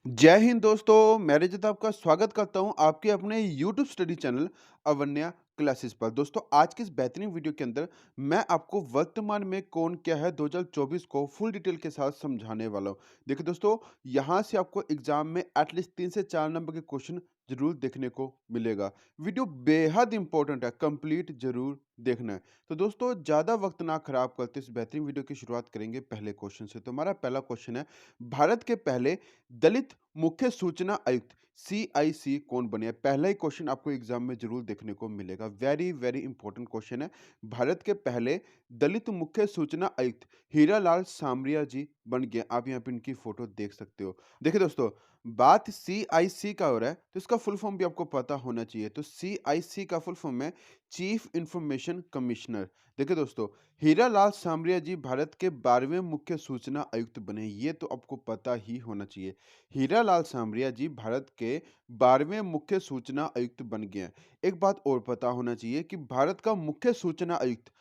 जय हिंद दोस्तों, मैं रजत आपका स्वागत करता हूं आपके अपने YouTube study channel Avanya classes पर। दोस्तों, आज की इस बेहतरीन वीडियो के अंदर मैं आपको वर्तमान में कौन क्या है 2024 को फुल डिटेल के साथ समझाने वाला हूं। देखिए दोस्तों, यहां से आपको एग्जाम में एटलीस्ट 3 से 4 नंबर के क्वेश्चन जरूर देखने को मिलेगा। वीडियो बेहद इंपॉर्टेंट है, कंप्लीट जरूर देखना है। तो दोस्तों, ज़्यादा वक्त ना खराब करते इस बेहतरीन वीडियो की शुरुआत करेंगे पहले क्वेश्चन से। तो हमारा पहला क्वेश्चन है, भारत के पहले दलित मुख्य सूचना आयुक्त सीआईसी कौन बने हैं? पहला ही क्वेश्चन आपको एग्जाम में जरूर देखने को मिलेगा। वेरी वेरी इंपॉर्टेंट क्वेश्चन है। भारत के पहले दलित मुख्य सूचना आयुक्त हीरालाल सामरिया जी बन गए। आप यहाँ पे इनकी फोटो देख सकते हो। देखिए दोस्तों, बात सीआईसी का हो रहा है तो इसका फुल फॉर्म भी आपको पता होना चाहिए। तो सीआईसी का फुल फॉर्म है चीफ इंफॉर्मेशन कमिश्नर। देखिए दोस्तों, हीरालाल सामरिया जी भारत के 12वें मुख्य सूचना आयुक्त बने, ये तो आपको पता ही होना चाहिए। हीरालाल सामरिया जी भारत के 12वें मुख्य सूचना आयुक्त बन गए हैं। एक बात और पता होना चाहिए कि भारत का मुख्य सूचना आयुक्त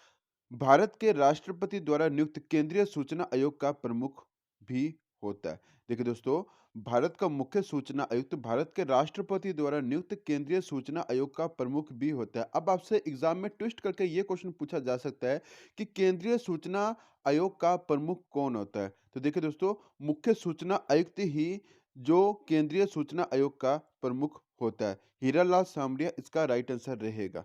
भारत के राष्ट्रपति द्वारा नियुक्त केंद्रीय सूचना आयोग का प्रमुख भी होता है। देखिए दोस्तों, भारत का मुख्य सूचना आयुक्त भारत के राष्ट्रपति द्वारा नियुक्त केंद्रीय सूचना आयोग का प्रमुख भी होता है। अब आपसे एग्जाम में ट्विस्ट करके ये क्वेश्चन पूछा जा सकता है कि केंद्रीय सूचना आयोग का प्रमुख कौन होता है? तो देखिए दोस्तों, मुख्य सूचना आयुक्त ही जो केंद्रीय सूचना आयोग का प्रमुख होता है। हीरालाल सामरिया इसका राइट आंसर रहेगा।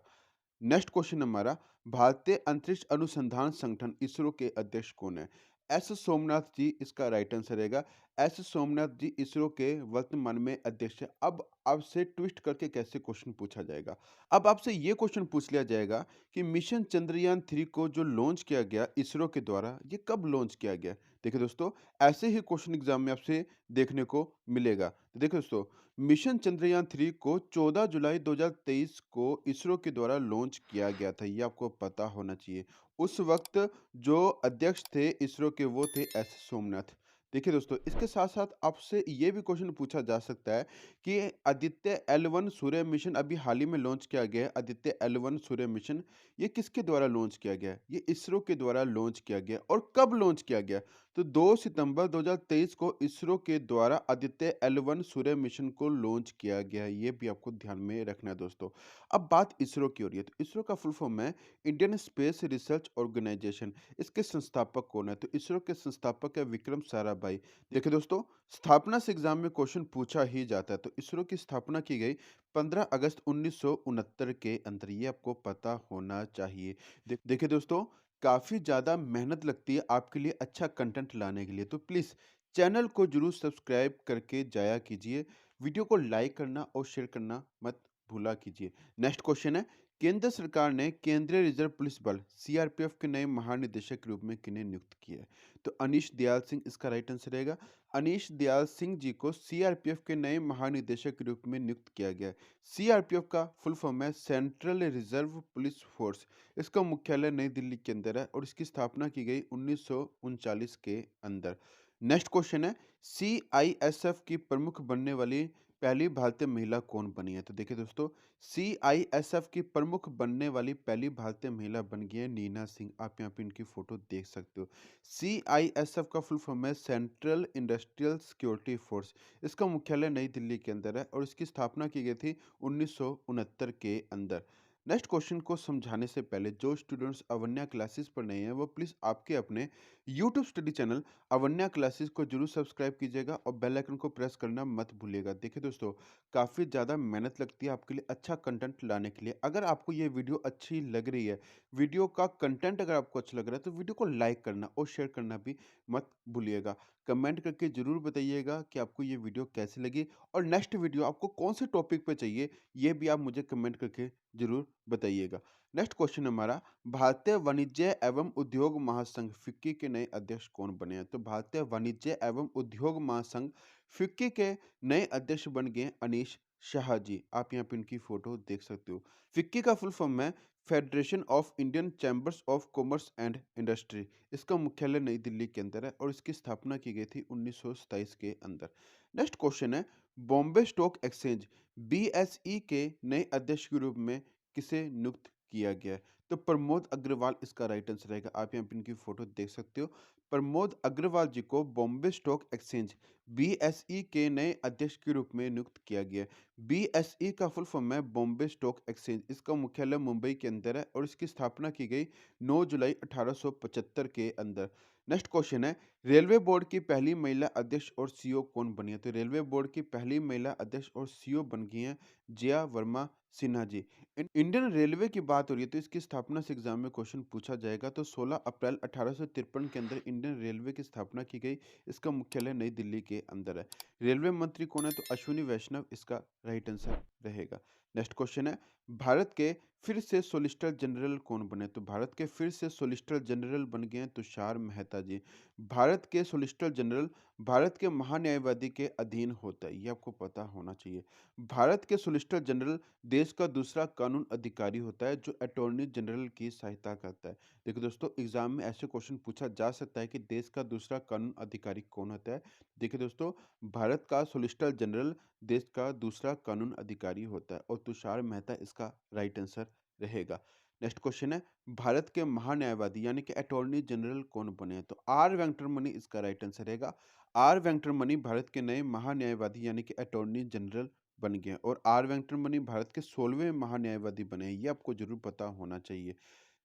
नेक्स्ट क्वेश्चन हमारा, भारतीय अंतरिक्ष अनुसंधान संगठन इसरो के अध्यक्ष कौन है? एस सोमनाथ जी इसका राइट आंसर रहेगा। एस सोमनाथ जी इसरो के वर्तमान में अध्यक्ष है। अब आपसे ट्विस्ट करके कैसे क्वेश्चन पूछा जाएगा? अब आपसे ये क्वेश्चन पूछ लिया जाएगा कि मिशन चंद्रयान 3 को जो लॉन्च किया गया इसरो के द्वारा, ये कब लॉन्च किया गया? देखिए दोस्तों, ऐसे ही क्वेश्चन एग्जाम में आपसे देखने को मिलेगा। तो देखिए दोस्तों, मिशन चंद्रयान 3 को 14 जुलाई 2023 को इसरो के द्वारा लॉन्च किया गया था, ये आपको पता होना चाहिए। उस वक्त जो अध्यक्ष थे इसरो के वो थे एस सोमनाथ। देखिए दोस्तों, इसके साथ-साथ आपसे ये भी क्वेश्चन पूछा जा सकता है कि आदित्य L1 सूर्य मिशन अभी हाल ही में लॉन्च किया गया है। आदित्य L1 सूर्य मिशन, ये किसके द्वारा लॉन्च किया गया है? ये इसरो के द्वारा लॉन्च किया गया और कब लॉन्च किया गया? तो 2 सितंबर 2023 को इसरो के द्वारा आदित्य L1 सूर्य मिशन को लॉन्च किया गया है। ये भी आपको ध्यान में रखना है दोस्तों। अब बात इसरो की हो रही है, तो इसरो का फुल फॉर्म है इंडियन स्पेस रिसर्च ऑर्गेनाइजेशन। इसके संस्थापक कौन है? तो इसरो के संस्थापक है विक्रम साराभाई। देखिए दोस्तों, स्थापना से एग्जाम में क्वेश्चन पूछा ही जाता है। तो इसरो की स्थापना की गई 15 अगस्त 1969 के अंदर, ये आपको पता होना चाहिए। देखिए दोस्तों, काफ़ी ज़्यादा मेहनत लगती है आपके लिए अच्छा कंटेंट लाने के लिए, तो प्लीज़ चैनल को ज़रूर सब्सक्राइब करके जाया कीजिए। वीडियो को लाइक करना और शेयर करना मत भूला कीजिए। नेक्स्ट क्वेश्चन है, केंद्र सरकार ने केंद्रीय रिजर्व पुलिस बल सीआरपीएफ के नए महानिदेशक के रूप में किन्हें नियुक्त किया है? तो अनीश दयाल सिंह इसका राइट आंसर रहेगा। अनीश दयाल सिंह जी को सीआरपीएफ के नए महानिदेशक के रूप में नियुक्त किया गया है। सीआरपीएफ का फुल फॉर्म है सेंट्रल रिजर्व पुलिस फोर्स। इसका मुख्यालय नई दिल्ली के अंदर है और इसकी स्थापना की गई 1939 के अंदर। नेक्स्ट क्वेश्चन है, सीआईएसएफ की प्रमुख बनने वाली पहली भारतीय महिला कौन बनी है? तो देखिए दोस्तों, सीआईएसएफ की प्रमुख बनने वाली पहली भारतीय महिला बन गई है नीना सिंह। आप यहाँ पे इनकी फोटो देख सकते हो। सीआईएसएफ का फुल फॉर्म है सेंट्रल इंडस्ट्रियल सिक्योरिटी फोर्स। इसका मुख्यालय नई दिल्ली के अंदर है और इसकी स्थापना की गई थी 1969 के अंदर। नेक्स्ट क्वेश्चन को समझाने से पहले जो स्टूडेंट्स अवन्या क्लासेस पर नए हैं वो प्लीज़ आपके अपने YouTube study channel Avanya classes को जरूर सब्सक्राइब कीजिएगा और बेल आइकन को प्रेस करना मत भूलिएगा। देखिए दोस्तों, काफ़ी ज़्यादा मेहनत लगती है आपके लिए अच्छा कंटेंट लाने के लिए। अगर आपको ये वीडियो अच्छी लग रही है, वीडियो का कंटेंट अगर आपको अच्छा लग रहा है, तो वीडियो को लाइक करना और शेयर करना भी मत भूलिएगा। कमेंट करके ज़रूर बताइएगा कि आपको ये वीडियो कैसी लगी और नेक्स्ट वीडियो आपको कौन से टॉपिक पे चाहिए, ये भी आप मुझे कमेंट करके ज़रूर बताइएगा। नेक्स्ट क्वेश्चन हमारा, भारतीय वाणिज्य एवं उद्योग महासंघ फिक्की के नए अध्यक्ष कौन बने हैं? तो भारतीय वाणिज्य एवं उद्योग महासंघ फिक्की के नए अध्यक्ष बन गए अनीश शाह जी। आप यहाँ पे इनकी फोटो देख सकते हो। फिक्की का फुल फॉर्म है federation of Indian chambers of commerce and industry. इसका मुख्यालय नई दिल्ली के अंदर है और इसकी स्थापना की गई थी 1927 के अंदर। नेक्स्ट क्वेश्चन है, बॉम्बे स्टॉक एक्सचेंज बीएसई के नए अध्यक्ष के रूप में किसे नियुक्त किया गया है? तो प्रमोद अग्रवाल इसका राइट आंसर रहेगा। आप यहाँ पे इनकी फ़ोटो देख सकते हो। प्रमोद अग्रवाल जी को बॉम्बे स्टॉक एक्सचेंज बीएसई के नए अध्यक्ष के रूप में नियुक्त किया गया है। बीएसई का फुल फॉर्म है बॉम्बे स्टॉक एक्सचेंज। इसका मुख्यालय मुंबई के अंदर है और इसकी स्थापना की गई 9 जुलाई 1875 के अंदर। नेक्स्ट क्वेश्चन है, रेलवे बोर्ड की पहली महिला अध्यक्ष और सीईओ कौन बनी है? तो रेलवे बोर्ड की पहली महिला अध्यक्ष और सीईओ बन गई हैं जया वर्मा सिन्हा जी। इंडियन रेलवे की बात हो रही है तो इसकी स्थापना से एग्जाम में क्वेश्चन पूछा जाएगा। तो 16 अप्रैल 1853 के अंदर इंडियन रेलवे की स्थापना की गई। इसका मुख्यालय नई दिल्ली के अंदर है। रेलवे मंत्री कौन है? तो अश्विनी वैष्णव इसका राइट आंसर रहेगा। नेक्स्ट क्वेश्चन है, भारत के फिर से सोलिसिटर जनरल कौन बने? तो भारत के फिर से सोलिसिटर जनरल बन गए हैं तुषार मेहता जी। भारत के सोलिसिटर जनरल भारत के महान्यायवादी के अधीन होता है, ये आपको पता होना चाहिए। भारत के सोलिसिटर जनरल देश का दूसरा कानून अधिकारी होता है जो अटॉर्नी जनरल की सहायता करता है। देखिए दोस्तों, एग्जाम में ऐसे क्वेश्चन पूछा जा सकता है कि देश का दूसरा कानून अधिकारी कौन होता है। देखिए दोस्तों, भारत का सोलिसिटर जनरल देश का दूसरा कानून अधिकारी होता है और तुषार मेहता इसका राइट आंसर रहेगा। नेक्स्ट क्वेश्चन है, भारत के महान्यायवादी यानी कि अटॉर्नी जनरल कौन बने हैं? तो आर वेंकटरमणि इसका राइट आंसर रहेगा। आर वेंकटरमणि भारत के नए महान्यायवादी यानी कि अटॉर्नी जनरल बन गए हैं और आर वेंकटरमणि भारत के 16वें महान्यायवादी बने हैं। ये आपको जरूर पता होना चाहिए।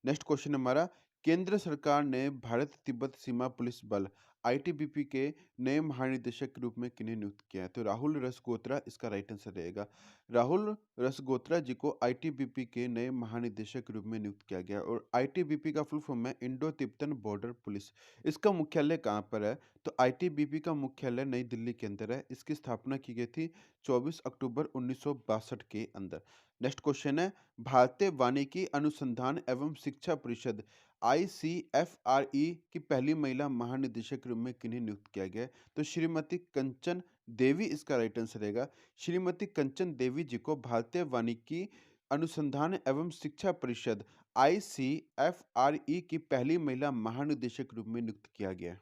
नेक्स्ट क्वेश्चन हमारा, केंद्र सरकार ने भारत तिब्बत सीमा पुलिस बल आईटीबीपी के नए महानिदेशक के रूप में किन्हें नियुक्त किया है? तो राहुल रसगोत्रा इसका राइट आंसर रहेगा। राहुल रसगोत्रा जी को आईटीबीपी के नए महानिदेशक के रूप में नियुक्त किया गया और आईटीबीपी का फुल फॉर्म है इंडो तिब्बतन बॉर्डर पुलिस। इसका मुख्यालय कहाँ पर है? तो आईटीबीपी का मुख्यालय नई दिल्ली के अंदर है। इसकी स्थापना की गई थी 24 अक्टूबर 1962 के अंदर। नेक्स्ट क्वेश्चन है, भारतीय वानिकी अनुसंधान एवं शिक्षा परिषद आईसीएफआरई की पहली महिला महानिदेशक के रूप में किन्हें नियुक्त किया गया है? तो श्रीमती कंचन देवी इसका राइट आंसर रहेगा। श्रीमती कंचन देवी जी को भारतीय वानिकी अनुसंधान एवं शिक्षा परिषद आईसीएफआरई की पहली महिला महानिदेशक के रूप में नियुक्त किया गया है।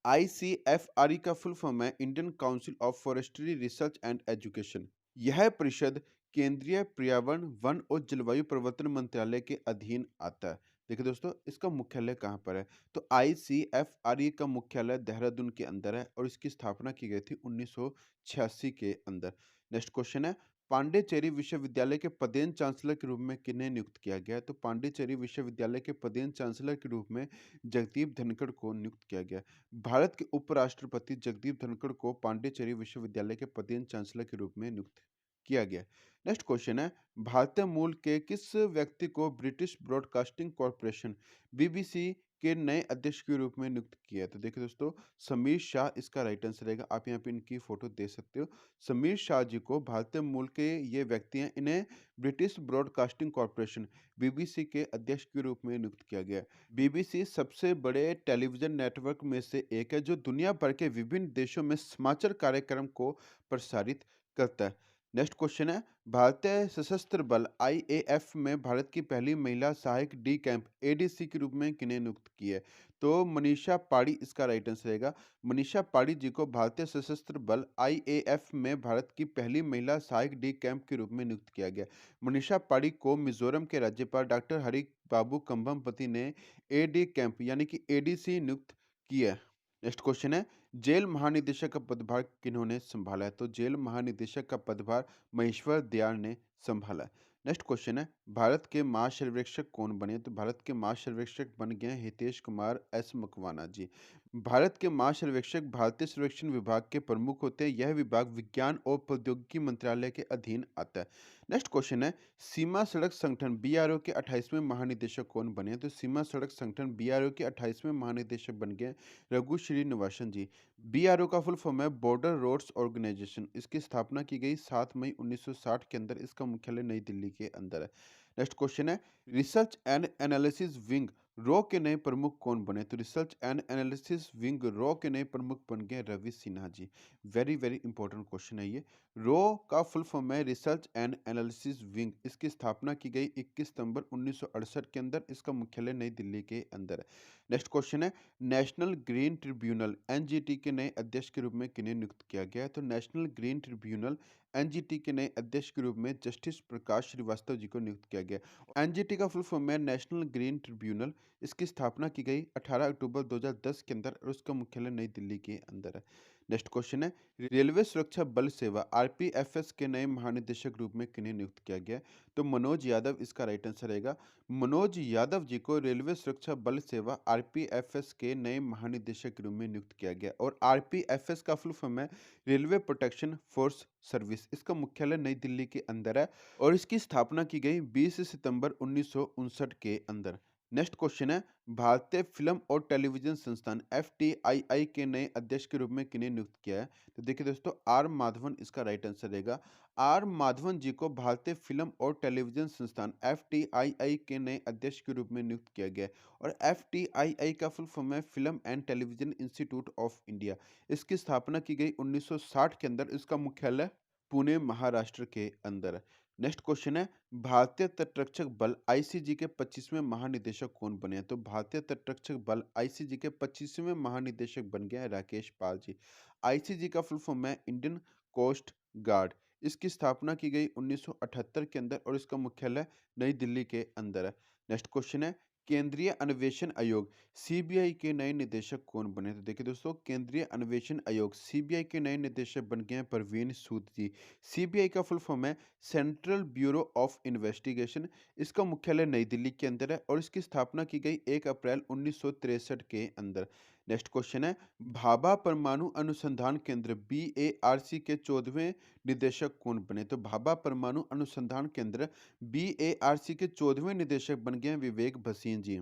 आईसीएफआरई का फुल फॉर्म है Indian council of forestry research and education. यह परिषद केंद्रीय पर्यावरण वन और जलवायु परिवर्तन मंत्रालय के अधीन आता है। देखिए दोस्तों, इसका मुख्यालय कहाँ पर है? तो आईसीएफआरई का मुख्यालय देहरादून के अंदर है और इसकी स्थापना की गई थी 1986 के अंदर। नेक्स्ट क्वेश्चन है, पांडिचेरी विश्वविद्यालय के पदेन चांसलर के रूप में किन्हें नियुक्त किया गया है? तो पांडिचेरी विश्वविद्यालय के पदेन चांसलर के रूप में जगदीप धनखड़ को नियुक्त किया गया। भारत के उपराष्ट्रपति जगदीप धनखड़ को पांडिचेरी विश्वविद्यालय के पदेन चांसलर के रूप में नियुक्त किया गया। नेक्स्ट क्वेश्चन है, भारतीय मूल के किस व्यक्ति को ब्रिटिश ब्रॉडकास्टिंग कॉर्पोरेशन बीबीसी के नए अध्यक्ष के रूप में नियुक्त किया? तो देखिए दोस्तों, समीर शाह इसका राइट आंसर रहेगा। आप यहाँ पे इनकी फोटो देख सकते हो। समीर शाह जी को भारतीय मूल के ये व्यक्ति हैं, इन्हें ब्रिटिश ब्रॉडकास्टिंग कॉर्पोरेशन बीबीसी के अध्यक्ष के रूप में नियुक्त किया गया। बीबीसी सबसे बड़े टेलीविजन नेटवर्क में से एक है जो दुनिया भर के विभिन्न देशों में समाचार कार्यक्रम को प्रसारित करता है। नेक्स्ट क्वेश्चन है, भारतीय सशस्त्र बल आईएएफ में भारत की पहली महिला सहायक डी कैंप एडीसी के रूप में किन्हें नियुक्त की है? तो मनीषा पाड़ी इसका राइट आंसर रहेगा। मनीषा पाड़ी जी को भारतीय सशस्त्र बल आईएएफ में भारत की पहली महिला सहायक डी कैंप के रूप में नियुक्त किया गया। मनीषा पाड़ी को मिजोरम के राज्यपाल डॉक्टर हरि बाबू कंभमपति ने एडी कैंप यानी कि एडीसी नियुक्त किया है। नेक्स्ट क्वेश्चन है, जेल महानिदेशक का पदभार किन्होंने संभाला है? तो जेल महानिदेशक का पदभार महेश्वर दयाल ने संभाला है। नेक्स्ट क्वेश्चन है, भारत के महासर्वेक्षक कौन बने? तो भारत के महासर्वेक्षक बन गए हैं हितेश कुमार एस मकवाना जी। भारत के महासर्वेक्षक भारतीय सर्वेक्षण विभाग के प्रमुख होते हैं। यह विभाग विज्ञान और प्रौद्योगिकी मंत्रालय के अधीन आता है। नेक्स्ट क्वेश्चन है, सीमा सड़क संगठन बीआरओ के 28वें महानिदेशक कौन बने? तो सीमा सड़क संगठन बीआरओ के 28वें महानिदेशक बन गए रघु श्रीनिवासन जी। बीआरओ का फुल फॉर्म है बॉर्डर रोड्स ऑर्गेनाइजेशन। इसकी स्थापना की गई 7 मई 1960 के अंदर। इसका मुख्यालय नई दिल्ली के अंदर है। नेक्स्ट क्वेश्चन है, research and analysis wing raw के नए प्रमुख कौन बने? तो research and analysis wing raw के नए प्रमुख बन गए Ravi Sinha ji. Very very important question है ये। रॉ का फुल फॉर्म है रिसर्च एंड एनालिसिस विंग। इसकी स्थापना की गई 21 सितंबर 1968 के अंदर। इसका मुख्यालय नई दिल्ली के अंदर है। नेक्स्ट क्वेश्चन है, नेशनल ग्रीन ट्रिब्यूनल एनजीटी के नए अध्यक्ष के रूप में किन्हें नियुक्त किया गया है? तो नेशनल ग्रीन ट्रिब्यूनल एनजीटी के नए अध्यक्ष के रूप में जस्टिस प्रकाश श्रीवास्तव जी को नियुक्त किया गया। एनजीटी का फुल फॉर्म है नेशनल ग्रीन ट्रिब्यूनल। इसकी स्थापना की गई 18 अक्टूबर 2010 के अंदर और उसका मुख्यालय नई दिल्ली के अंदर है। नेक्स्ट क्वेश्चन है, रेलवे सुरक्षा बल सेवा आरपीएफएस के नए महानिदेशक रूप में किन्हें नियुक्त किया गया है? तो मनोज यादव इसका राइट आंसर रहेगा। मनोज यादव जी को रेलवे सुरक्षा बल सेवा आरपीएफएस के नए महानिदेशक के रूप में नियुक्त किया गया और आरपीएफएस का फुल फॉर्म है रेलवे प्रोटेक्शन फोर्स सर्विस। इसका मुख्यालय नई दिल्ली के अंदर है और इसकी स्थापना की गई 20 सितंबर 1959 के अंदर। नेक्स्ट क्वेश्चन है, भारतीय फिल्म और टेलीविजन संस्थान एफटीआईआई के नए अध्यक्ष के रूप में किन्हें नियुक्त किया है? तो देखिए दोस्तों, आर माधवन इसका राइट आंसर रहेगा। आर माधवन जी को भारतीय फिल्म और टेलीविजन संस्थान एफटीआईआई के नए अध्यक्ष के रूप में नियुक्त किया गया है और एफटीआईआई का फुल फॉर्म है film and television institute of India. इसकी स्थापना की गई 1960 के अंदर। इसका मुख्यालय पुणे महाराष्ट्र के अंदर है। नेक्स्ट क्वेश्चन है, भारतीय तटरक्षक बल आईसीजी के 25वें महानिदेशक कौन बने हैं? तो भारतीय तटरक्षक बल आईसीजी के 25वें महानिदेशक बन गए हैं राकेश पाल जी। आईसीजी का फुल फॉर्म है इंडियन कोस्ट गार्ड। इसकी स्थापना की गई 1978 के अंदर और इसका मुख्यालय नई दिल्ली के अंदर है। नेक्स्ट क्वेश्चन है, केंद्रीय अन्वेषण आयोग सीबीआई के नए निदेशक कौन बने? तो देखिए दोस्तों, केंद्रीय अन्वेषण आयोग सीबीआई के नए निदेशक बन गए हैं परवीन सूद जी। सीबीआई का फुल फॉर्म है सेंट्रल ब्यूरो ऑफ इन्वेस्टिगेशन। इसका मुख्यालय नई दिल्ली के अंदर है और इसकी स्थापना की गई 1 अप्रैल 1963 के अंदर। नेक्स्ट क्वेश्चन है, भाभा परमाणु अनुसंधान केंद्र बीएआरसी के 14वें निदेशक कौन बने? तो भाभा परमाणु अनुसंधान केंद्र बीएआरसी के 14वें निदेशक बन गए हैं विवेक भसीन जी।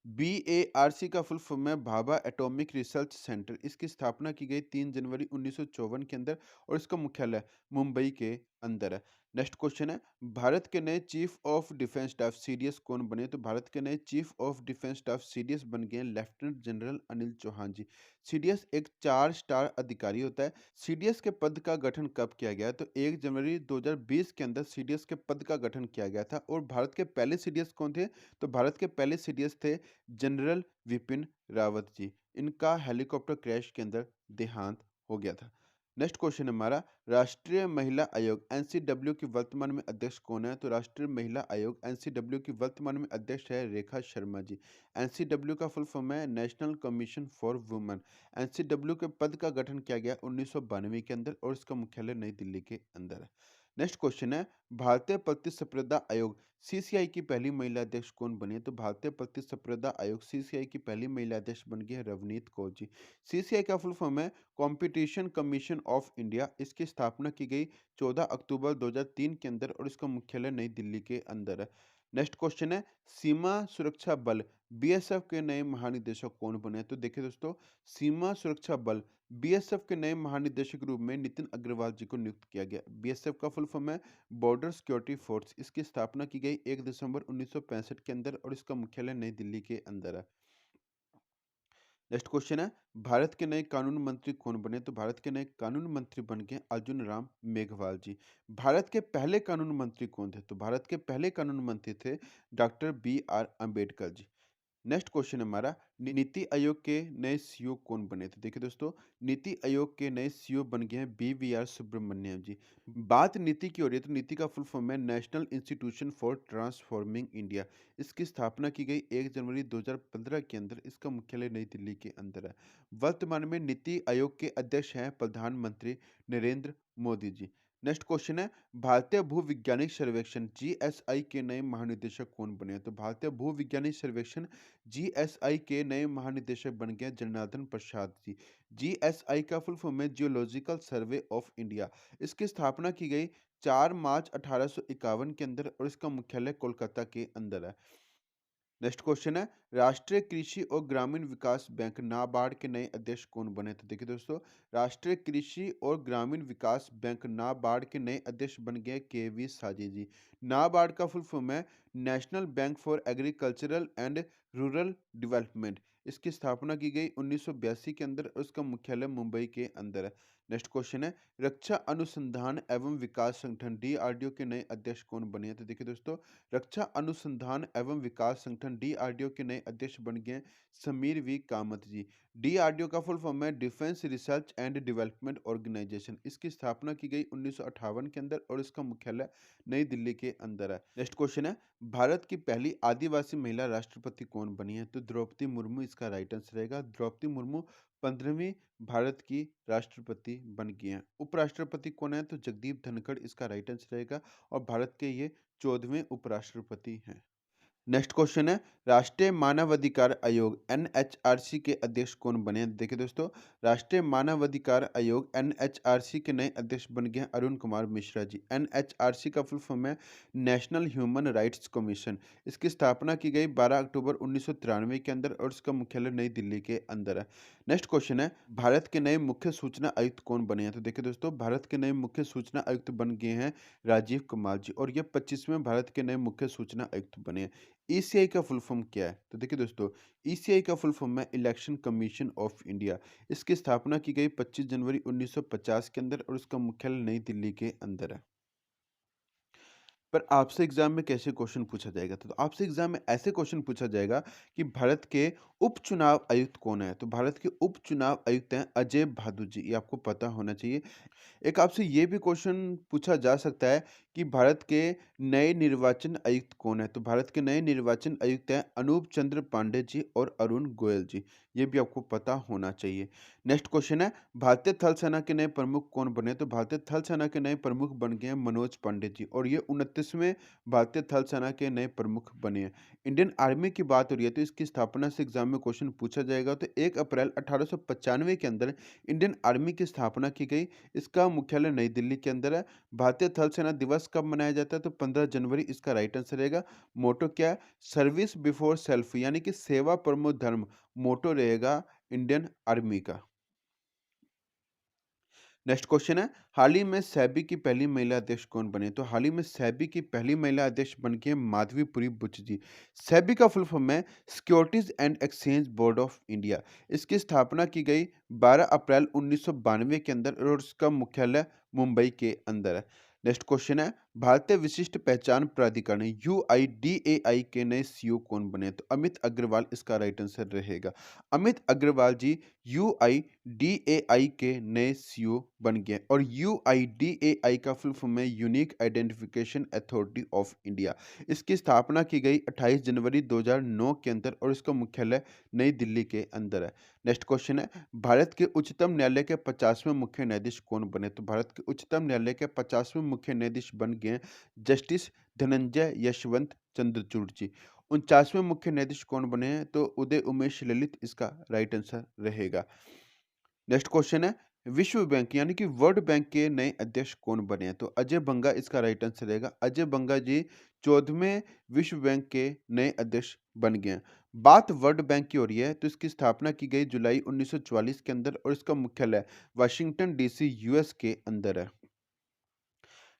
बीएआरसी का फुल फॉर्म है भाभा एटॉमिक रिसर्च सेंटर। इसकी स्थापना की गई 3 जनवरी 1954 के अंदर और इसका मुख्यालय मुंबई के अंदर है। नेक्स्ट क्वेश्चन है, भारत के नए chief of defence staff CDS कौन बने? तो भारत के नए chief of defence staff CDS बन गए हैं लेफ्टिनेंट जनरल अनिल चौहान जी। सीडीएस एक 4 स्टार अधिकारी होता है। सीडीएस के पद का गठन कब किया गया? तो 1 जनवरी 2020 के अंदर सीडीएस के पद का गठन किया गया था और भारत के पहले सीडीएस कौन थे? तो भारत के पहले सीडीएस थे जनरल विपिन रावत जी। इनका हेलीकॉप्टर क्रैश के अंदर देहांत हो गया था। नेक्स्ट क्वेश्चन हमारा, राष्ट्रीय महिला आयोग एनसीडब्ल्यू की वर्तमान में अध्यक्ष कौन है? तो राष्ट्रीय महिला आयोग एनसीडब्ल्यू की वर्तमान में अध्यक्ष है रेखा शर्मा जी। एनसीडब्ल्यू का फुल फॉर्म है national commission for women. NCW के पद का गठन किया गया 1992 के अंदर और इसका मुख्यालय नई दिल्ली के अंदर है। नेक्स्ट क्वेश्चन है, भारतीय प्रतिस्पर्धा आयोग सीसीआई की पहली महिला अध्यक्ष कौन बनी है? तो भारतीय प्रतिस्पर्धा आयोग सीसीआई की पहली महिला अध्यक्ष बन गई है रवनीत कौर जी। सीसीआई का फुल फॉर्म है कंपटीशन कमीशन ऑफ इंडिया। इसकी स्थापना की गई 14 अक्टूबर 2003 के अंदर और इसका मुख्यालय नई दिल्ली के अंदर है। नेक्स्ट क्वेश्चन है, सीमा सुरक्षा बल बीएसएफ के नए महानिदेशक कौन बने हैं? तो देखिए दोस्तों, सीमा सुरक्षा बल बीएसएफ के नए महानिदेशक के रूप में नितिन अग्रवाल जी को नियुक्त किया गया। बीएसएफ का फुल फॉर्म है बॉर्डर सिक्योरिटी फोर्स। इसकी स्थापना की गई 1 दिसंबर 1965 के अंदर और इसका मुख्यालय नई दिल्ली के अंदर है। नेक्स्ट क्वेश्चन है, भारत के नए कानून मंत्री कौन बने? तो भारत के नए कानून मंत्री बन गए अर्जुन राम मेघवाल जी। भारत के पहले कानून मंत्री कौन थे? तो भारत के पहले कानून मंत्री थे doctor B R Ambedkar ji. Next question हमारा, नीति आयोग के नए सीईओ कौन बने? तो देखिए दोस्तों, नीति आयोग के नए सीईओ बन गए हैं बीवीआर सुब्रमण्यम जी। बात नीति की हो रही है तो नीति का फुल फॉर्म है national institution for transforming India. इसकी स्थापना की गई 1 जनवरी 2015 के अंदर। इसका मुख्यालय नई दिल्ली के अंदर है। वर्तमान में नीति आयोग के अध्यक्ष हैं प्रधानमंत्री नरेंद्र मोदी जी। नेक्स्ट क्वेश्चन है, भारतीय भूविज्ञानिक सर्वेक्षण जीएसआई के नए महानिदेशक कौन बने? तो भारतीय भूविज्ञानिक सर्वेक्षण जीएसआई के नए महानिदेशक बन गए जनार्दन प्रसाद जी। जीएसआई का फुल फॉर्म है जियोलॉजिकल सर्वे ऑफ इंडिया। इसकी स्थापना की गई 4 मार्च 1851 के अंदर और इसका मुख्यालय कोलकाता के अंदर है। नेक्स्ट क्वेश्चन है, राष्ट्रीय कृषि और ग्रामीण विकास बैंक नाबार्ड के नए अध्यक्ष कौन बने? तो देखिए दोस्तों, राष्ट्रीय कृषि और ग्रामीण विकास बैंक नाबार्ड के नए अध्यक्ष बन गए केवी साजी जी। नाबार्ड का फुल फॉर्म है national bank for agricultural and rural development. इसकी स्थापना की गई 1982 के अंदर और इसका मुख्यालय मुंबई के अंदर है। नेक्स्ट क्वेश्चन है, रक्षा अनुसंधान एवं विकास संगठन डीआरडीओ के नए अध्यक्ष कौन बने हैं? तो देखिए दोस्तों, रक्षा अनुसंधान एवं विकास संगठन डीआरडीओ के नए अध्यक्ष बन गए हैं समीर वी कामत जी। डीआरडीओ का फुल फॉर्म है defence research and development organisation. इसकी स्थापना की गई 1958 के अंदर और इसका मुख्यालय नई दिल्ली के अंदर है। नेक्स्ट क्वेश्चन है, भारत की पहली आदिवासी महिला राष्ट्रपति कौन बनी है? तो द्रौपदी मुर्मू इसका राइट आंसर रहेगा। द्रौपदी मुर्मू 15वीं भारत की राष्ट्रपति बन गई हैं। उपराष्ट्रपति कौन है? तो जगदीप धनखड़ इसका राइट आंसर रहेगा और भारत के ये 14वें उपराष्ट्रपति हैं। नेक्स्ट क्वेश्चन है, राष्ट्रीय मानवाधिकार आयोग एनएचआरसी के अध्यक्ष कौन बने हैं? देखिए दोस्तों, राष्ट्रीय मानवाधिकार आयोग एनएचआरसी के नए अध्यक्ष बन गए हैं अरुण कुमार मिश्रा जी। एनएचआरसी का फुल फॉर्म है नेशनल ह्यूमन राइट्स कमीशन। इसकी स्थापना की गई 12 अक्टूबर 1993 के अंदर और इसका मुख्यालय नई दिल्ली के अंदर है। नेक्स्ट क्वेश्चन है, भारत के नए मुख्य सूचना आयुक्त कौन बने हैं? तो देखिए दोस्तों, भारत के नए मुख्य सूचना आयुक्त बन गए हैं राजीव कुमार जी और ये 25वें भारत के नए मुख्य सूचना आयुक्त बने हैं। ईसीआई का फुल फॉर्म क्या है? तो देखिए दोस्तों, ईसीआई का फुल फॉर्म है इलेक्शन कमीशन ऑफ इंडिया। इसकी स्थापना की गई 25 जनवरी 1950 के अंदर और इसका मुख्यालय नई दिल्ली के अंदर है। पर आपसे एग्जाम में कैसे क्वेश्चन पूछा जाएगा? तो आपसे एग्जाम में ऐसे क्वेश्चन पूछा जाएगा कि भारत के उपचुनाव आयुक्त कौन है? तो भारत के उपचुनाव आयुक्त हैं अजय भादु जी, ये आपको पता होना चाहिए। एक आपसे ये भी क्वेश्चन पूछा जा सकता है कि भारत के नए निर्वाचन आयुक्त कौन है? तो भारत के नए निर्वाचन आयुक्त हैं अनूप चंद्र पांडे जी और अरुण गोयल जी। ये भी आपको पता होना चाहिए। नेक्स्ट क्वेश्चन है, भारतीय थल सेना के नए प्रमुख कौन बने? तो भारतीय थल सेना के नए प्रमुख बन गए हैं मनोज पांडे जी और ये 29वें भारतीय थल सेना के नए प्रमुख बने हैं। इंडियन आर्मी की बात हो रही है तो इसकी स्थापना से एग्जाम में क्वेश्चन पूछा जाएगा। तो 1 अप्रैल 1895 के अंदर इंडियन आर्मी की स्थापना की गई। इसका मुख्यालय नई दिल्ली के अंदर है। भारतीय थल सेना दिवस कब मनाया जाता है? तो 15 जनवरी इसका राइट आंसर रहेगा। मोटो क्या है? सर्विस बिफोर सेल्फ, यानी कि सेवा परमो धर्म मोटो रहेगा इंडियन आर्मी का। नेक्स्ट क्वेश्चन है, हाल ही में सेबी की पहली महिला अध्यक्ष कौन बने? तो हाल ही में सेबी की पहली महिला अध्यक्ष बन गई है माधवीपुरी बुच जी। सेबी का फुल फॉर्म है securities and exchange board of India. इसकी स्थापना की गई 12 अप्रैल 1992 के अंदर और इसका मुख्यालय मुंबई के अंदर है। नेक्स्ट क्वेश्चन है, भारतीय विशिष्ट पहचान प्राधिकरण यूआईडीएआई के नए सीईओ कौन बने? तो अमित अग्रवाल इसका राइट आंसर रहेगा। अमित अग्रवाल जी यूआईडीएआई के नए सीईओ बन गए और यूआईडीएआई का फुल फॉर्म है unique identification authority of India. इसकी स्थापना की गई 28 जनवरी 2009 के अंदर और इसका मुख्यालय नई दिल्ली के अंदर है। नेक्स्ट क्वेश्चन है, भारत के उच्चतम न्यायालय के 50वें मुख्य न्यायाधीश कौन बने? तो भारत के उच्चतम न्यायालय के 50वें मुख्य न्यायाधीश बन गए जस्टिस धनंजय यशवंत चंद्रचूड़ जी। 49वें मुख्य न्यायाधीश कौन बने हैं? तो उदय उमेश ललित इसका राइट आंसर रहेगा। नेक्स्ट क्वेश्चन है, विश्व बैंक यानी कि वर्ल्ड बैंक के नए अध्यक्ष कौन बने हैं? तो अजय बंगा इसका राइट आंसर रहेगा। अजय बंगा जी 14वें विश्व बैंक के नए अध्यक्ष बन गए हैं। बात वर्ल्ड बैंक की हो रही है तो इसकी स्थापना की गई जुलाई 1944 के अंदर और इसका मुख्यालय वाशिंगटन डीसी यूएस के अंदर है।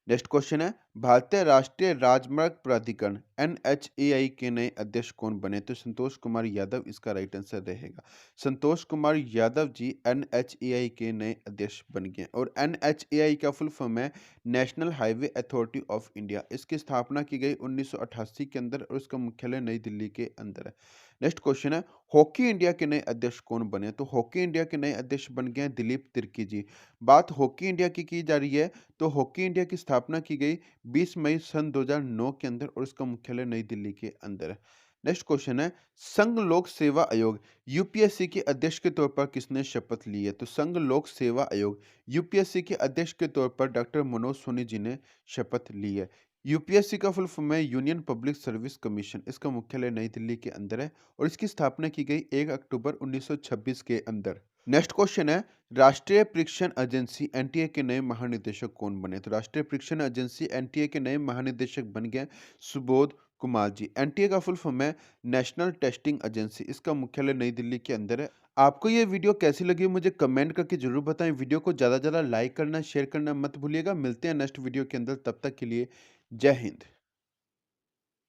नेक्स्ट क्वेश्चन है, भारतीय राष्ट्रीय राजमार्ग प्राधिकरण एनएचएआई के नए अध्यक्ष कौन बने? तो संतोष कुमार यादव इसका राइट आंसर रहेगा। संतोष कुमार यादव जी एनएचएआई के नए अध्यक्ष बन गए और एनएचएआई का फुल फॉर्म है national highway authority of India. इसकी स्थापना की गई 1988 के अंदर और इसका मुख्यालय नई दिल्ली के अंदर है। नेक्स्ट क्वेश्चन है, हॉकी इंडिया के नए अध्यक्ष कौन बने? तो हॉकी इंडिया के नए अध्यक्ष बन गए हैं दिलीप तिर्की जी। बात हॉकी इंडिया की जा रही है तो हॉकी इंडिया की स्थापना की गई 20 मई सन 2009 के अंदर और इसका मुख्यालय नई दिल्ली के अंदर है। नेक्स्ट क्वेश्चन है, संघ लोक सेवा आयोग यूपीएससी के अध्यक्ष के तौर पर किसने शपथ ली है? तो संघ लोक सेवा आयोग यूपीएससी के अध्यक्ष के तौर पर डॉक्टर मनोज सोनी जी ने शपथ ली है। यूपीएससी का फुल फॉर्म है यूनियन पब्लिक सर्विस कमीशन। इसका मुख्यालय नई दिल्ली के अंदर है और इसकी स्थापना की गई 1 अक्टूबर 1926 के अंदर। नेक्स्ट क्वेश्चन है, राष्ट्रीय परीक्षण एजेंसी एनटीए के नए महानिदेशक कौन बने? तो राष्ट्रीय परीक्षण एजेंसी एनटीए के नए महानिदेशक बन गए सुबोध कुमार जी। एनटीए का फुल फॉर्म है नेशनल टेस्टिंग एजेंसी। इसका मुख्यालय नई दिल्ली के अंदर है। आपको ये वीडियो कैसी लगी मुझे कमेंट करके जरूर बताएं। वीडियो को ज़्यादा लाइक करना शेयर करना मत भूलिएगा। मिलते हैं नेक्स्ट वीडियो के अंदर, तब तक के लिए जय हिंद।